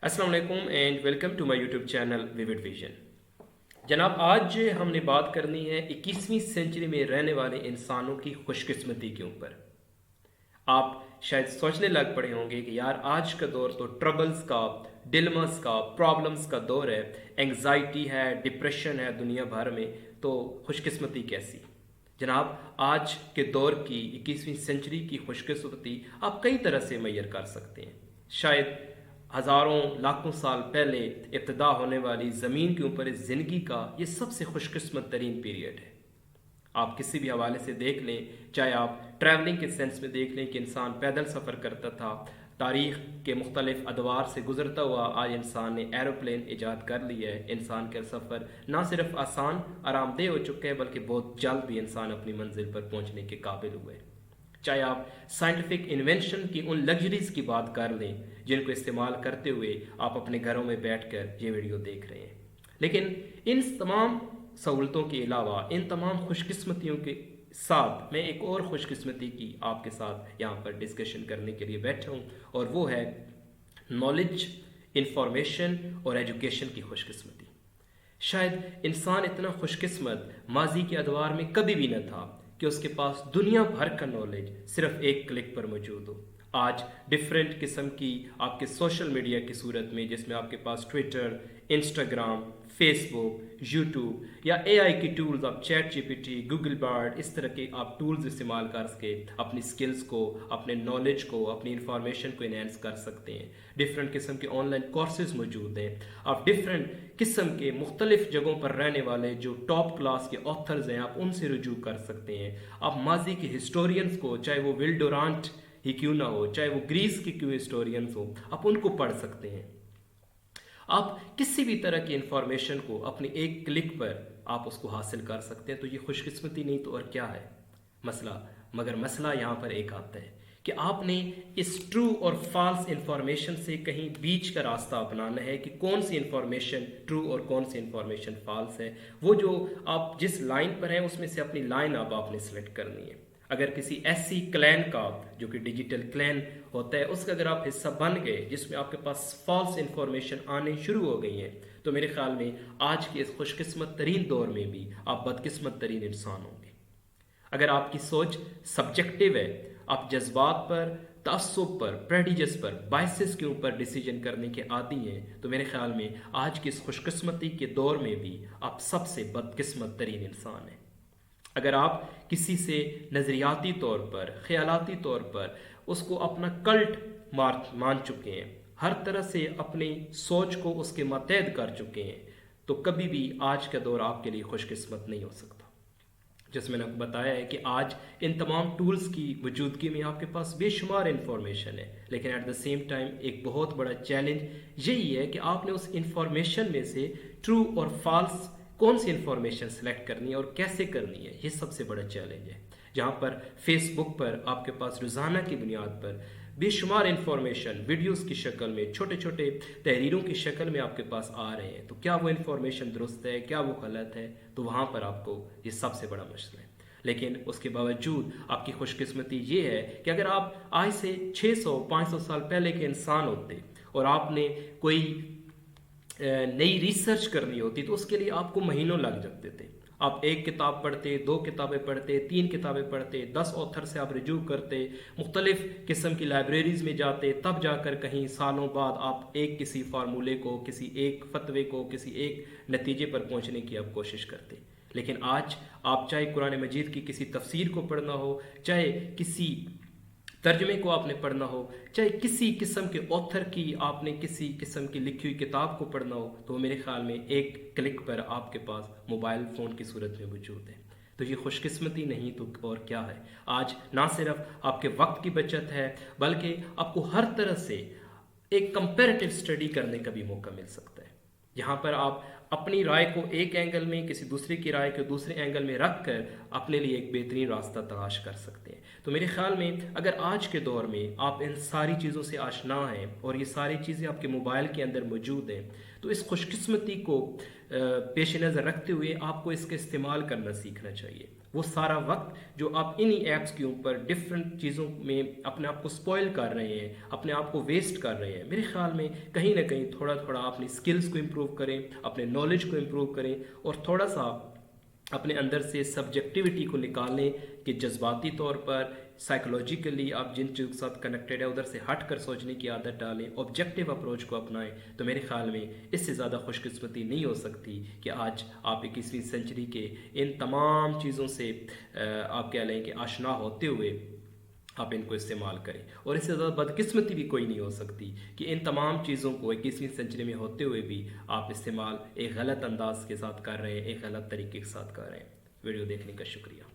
अस्सलाम वालेकुम and welcome to my YouTube channel vivid vision. जनाब, आज हमने बात करनी है 21वीं सेंचुरी में रहने वाले इंसानों की खुशकिस्मती के ऊपर। आप शायद सोचने लग पड़े होंगे कि यार आज का दौर तो ट्रबल्स का, डिलमस का, प्रॉब्लम्स का दौर है, एंग्जाइटी है, डिप्रेशन है दुनिया भर में, तो खुशकिस्मती कैसी? जनाब, आज के दौर की 21वीं सेंचुरी की खुशकिस्मती आप कई तरह से मैयर कर सकते हैं। शायद हज़ारों लाखों साल पहले इब्तदा होने वाली ज़मीन के ऊपर इस ज़िंदगी का ये सबसे खुशकिस्मत तरीन पीरियड है। आप किसी भी हवाले से देख लें, चाहे आप ट्रैवलिंग के सेंस में देख लें कि इंसान पैदल सफ़र करता था, तारीख़ के मुख्तलिफ अदवार से गुजरता हुआ आज इंसान ने एरोप्लेन ईजाद कर लिया है। इंसान का सफ़र ना सिर्फ आसान आरामदेह हो चुका है बल्कि बहुत जल्द भी इंसान अपनी मंजिल पर पहुँचने के काबिल हुए। चाहे आप साइंटिफिक इन्वेंशन की उन लग्जरीज की बात कर लें जिनको इस्तेमाल करते हुए आप अपने घरों में बैठकर ये वीडियो देख रहे हैं, लेकिन इन तमाम सहूलतों के अलावा, इन तमाम खुशकिस्मतियों के साथ मैं एक और खुशकिस्मती की आपके साथ यहाँ पर डिस्कशन करने के लिए बैठा हूँ, और वो है नॉलेज, इंफॉर्मेशन और एजुकेशन की खुशकिस्मती। शायद इंसान इतना खुशकिस्मत माजी के अदवार में कभी भी न था कि उसके पास दुनिया भर का नॉलेज सिर्फ एक क्लिक पर मौजूद हो। आज डिफरेंट किस्म की आपके सोशल मीडिया की सूरत में, जिसमें आपके पास ट्विटर, इंस्टाग्राम, फेसबुक, यूट्यूब या एआई की टूल्स, आप चैट जीपीटी, गूगल बार्ड, इस तरह के आप टूल्स इस्तेमाल कर सके अपनी स्किल्स को, अपने नॉलेज को, अपनी इंफॉर्मेशन को इनहेंस कर सकते हैं। डिफरेंट किस्म के ऑनलाइन कोर्सेज मौजूद हैं। आप डिफरेंट किस्म के मुख्तलिफ जगहों पर रहने वाले जो टॉप क्लास के ऑथर्स हैं, आप उनसे रुजू कर सकते हैं। आप माजी के हिस्टोरियंस को, चाहे वो विल डुरांट ही क्यों ना हो, चाहे वो ग्रीस के क्यों हिस्टोरियंस हो, आप उनको पढ़ सकते हैं। आप किसी भी तरह की इंफॉर्मेशन को अपने एक क्लिक पर आप उसको हासिल कर सकते हैं। तो ये खुशकिस्मती नहीं तो और क्या है मगर मसला यहाँ पर एक आता है कि आपने इस ट्रू और फॉल्स इंफॉर्मेशन से कहीं बीच का रास्ता अपनाना है कि कौन सी इंफॉर्मेशन ट्रू और कौन सी इंफॉर्मेशन फॉल्स है। वो जो आप जिस लाइन पर हैं उसमें से अपनी लाइन अब आपने सेलेक्ट करनी है। अगर किसी ऐसी क्लैन का, जो कि डिजिटल क्लैन होता है, उसका अगर आप हिस्सा बन गए जिसमें आपके पास फॉल्स इंफॉर्मेशन आने शुरू हो गई हैं, तो मेरे ख्याल में आज के इस खुशकिस्मत तरीन दौर में भी आप बदकिस्मत तरीन इंसान होंगे। अगर आपकी सोच सब्जेक्टिव है, आप जज्बात पर, तअस्सुब पर, प्रेजुडिस पर, बायसेस के ऊपर डिसीजन करने के आदी हैं, तो मेरे ख्याल में आज की इस खुशकिस्मती के दौर में भी आप सबसे बदकिस्मत तरीन इंसान हैं। अगर आप किसी से नज़रियाती तौर पर, ख्यालाती तौर पर उसको अपना कल्ट मान चुके हैं, हर तरह से अपनी सोच को उसके मातहत कर चुके हैं, तो कभी भी आज का दौर आपके लिए खुशकिस्मत नहीं हो सकता। जैसे मैंने आपको बताया है कि आज इन तमाम टूल्स की मौजूदगी में आपके पास बेशुमार इंफॉर्मेशन है, लेकिन एट द सेम टाइम एक बहुत बड़ा चैलेंज यही है कि आपने उस इंफॉर्मेशन में से ट्रू और फॉल्स कौन सी इंफॉर्मेशन सेलेक्ट करनी है और कैसे करनी है। ये सबसे बड़ा चैलेंज है, जहाँ पर फेसबुक पर आपके पास रोज़ाना की बुनियाद पर बेशुमार इंफॉर्मेशन वीडियोस की शक्ल में, छोटे छोटे तहरीरों की शक्ल में आपके पास आ रहे हैं। तो क्या वो इंफॉर्मेशन दुरुस्त है, क्या वो गलत है? तो वहाँ पर आपको ये सबसे बड़ा मसला है। लेकिन उसके बावजूद आपकी खुशकिस्मती ये है कि अगर आप आज से 600-500 साल पहले के इंसान होते और आपने कोई नई रिसर्च करनी होती तो उसके लिए आपको महीनों लग जाते थे। आप एक किताब पढ़ते, 2 किताबें पढ़ते, 3 किताबें पढ़ते, 10 ऑथर से आप रिज्यू करते, मुख्तलिफ किस्म की लाइब्रेरीज में जाते, तब जाकर कहीं सालों बाद आप एक किसी फार्मूले को, किसी एक फतवे को, किसी एक नतीजे पर पहुंचने की आप कोशिश करते। लेकिन आज आप चाहे कुरान मजीद की किसी तफसीर को पढ़ना हो, चाहे किसी तर्जमे को आपने पढ़ना हो, चाहे किसी किस्म के ऑथर की आपने किसी किस्म की लिखी हुई किताब को पढ़ना हो, तो मेरे ख्याल में एक क्लिक पर आपके पास मोबाइल फ़ोन की सूरत में मौजूद है। तो ये खुशकिस्मती नहीं तो और क्या है। आज ना सिर्फ आपके वक्त की बचत है बल्कि आपको हर तरह से एक कंपैरेटिव स्टडी करने का भी मौका मिल सकता है, जहाँ पर आप اپنی رائے کو ایک اینگل میں، کسی دوسرے کی رائے کو دوسرے اینگل میں رکھ کر اپنے لیے ایک بہترین راستہ تلاش کر سکتے ہیں۔ تو میرے خیال میں اگر آج کے دور میں آپ ان ساری چیزوں سے آشنا ہیں اور یہ ساری چیزیں آپ کے موبائل کے اندر موجود ہیں، تو اس خوش قسمتی کو پیش نظر رکھتے ہوئے آپ کو اس کا استعمال کرنا سیکھنا چاہیے۔ وہ سارا وقت جو آپ انہی ایپس کے اوپر ڈفرینٹ چیزوں میں اپنے آپ کو سپوائل کر رہے ہیں، اپنے آپ کو ویسٹ کر رہے ہیں، میرے خیال میں کہیں نہ کہیں تھوڑا تھوڑا اپنی سکلز کو امپروو کریں، اپنے نالج کو امپروو کریں، اور تھوڑا سا اپنے اندر سے سبجیکٹیوٹی کو نکالیں کہ جذباتی طور پر سائیکولوجیکلی آپ جن چیزوں کے ساتھ کنیکٹڈ ہے ادھر سے ہٹ کر سوچنے کی عادت ڈالیں، آبجیکٹیو اپروچ کو اپنائیں۔ تو میرے خیال میں اس سے زیادہ خوش قسمتی نہیں ہو سکتی کہ آج آپ 21ویں سنچری کے ان تمام چیزوں سے آپ کہہ لیں کہ آشنا ہوتے ہوئے آپ ان کو استعمال کریں، اور اس سے زیادہ بدقسمتی بھی کوئی نہیں ہو سکتی کہ ان تمام چیزوں کو 21ویں سنچری میں ہوتے ہوئے بھی آپ استعمال ایک غلط انداز کے ساتھ کر رہے ہیں، ایک غلط طریقے کے ساتھ کر رہے ہیں۔ ویڈیو دیکھنے کا شکریہ۔